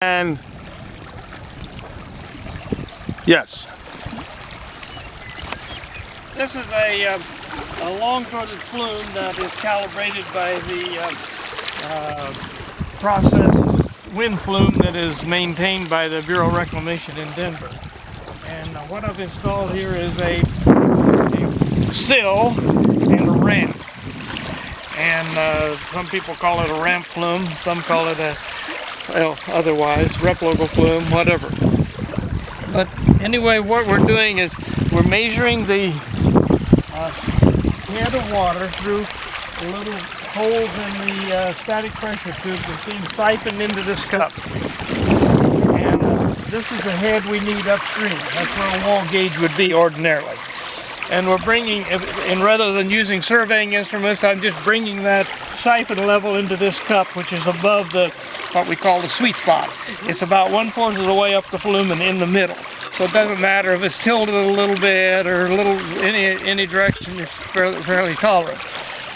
And yes. This is a long-throated flume that is calibrated by the process wind flume that is maintained by the Bureau of Reclamation in Denver. And what I've installed here is a sill and a ramp. And some people call it a ramp flume, some call it a, well, otherwise, Replogle flume, whatever. But anyway, what we're doing is we're measuring the head of water through little holes in the static pressure tube that's being siphoned into this cup. And this is the head we need upstream. That's where a wall gauge would be ordinarily. And we're bringing, and rather than using surveying instruments, I'm just bringing that siphon level into this cup, which is above the what we call the sweet spot. It's about 1/4 of the way up the flume and in the middle. So it doesn't matter if it's tilted a little bit or a little any direction. It's fairly tolerant.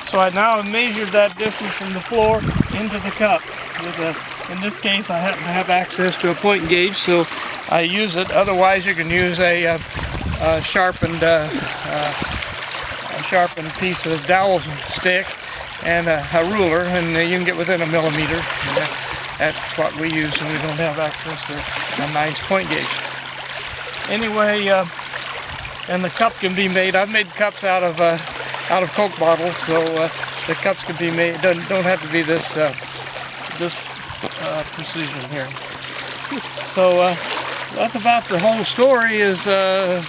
So I now have measured that distance from the floor into the cup. In this case, I happen to have access to a point gauge, so I use it. Otherwise, you can use a sharpened piece of dowel stick and a ruler, and you can get within a millimeter. That's what we use when we don't have access to a nice point gauge. Anyway, and the cup can be made. I've made cups out of Coke bottles, so the cups can be made. Don't have to be this precision here. So that's about the whole story. Is So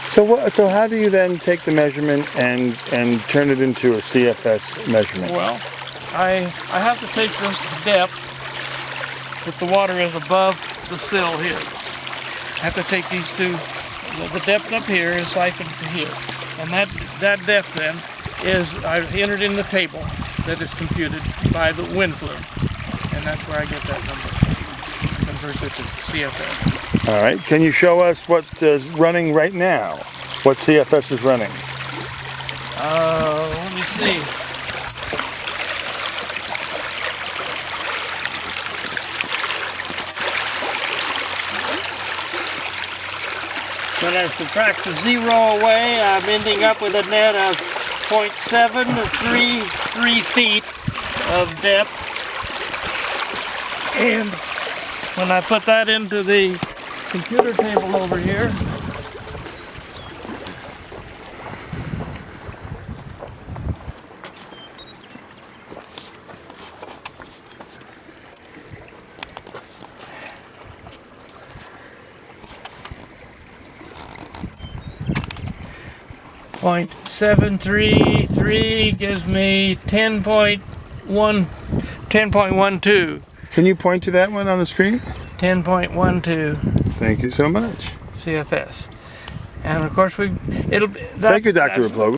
how do you then take the measurement and turn it into a CFS measurement? Well, I have to take this depth that the water is above the sill here. I have to take these two. The depth up here is siphoned to here, and that depth then is I've entered in the table that is computed by the wind flume, and that's where I get that number. Converts it to CFS. All right. Can you show us what is running right now? What CFS is running? Let me see. When I subtract the 0 away, I'm ending up with a net of 0.7 to 3 feet of depth. And when I put that into the computer table over here, .733 gives me 10.12. Can you point to that one on the screen? 10.12 Thank you so much. CFS. And of course Thank you, Dr. Replogle.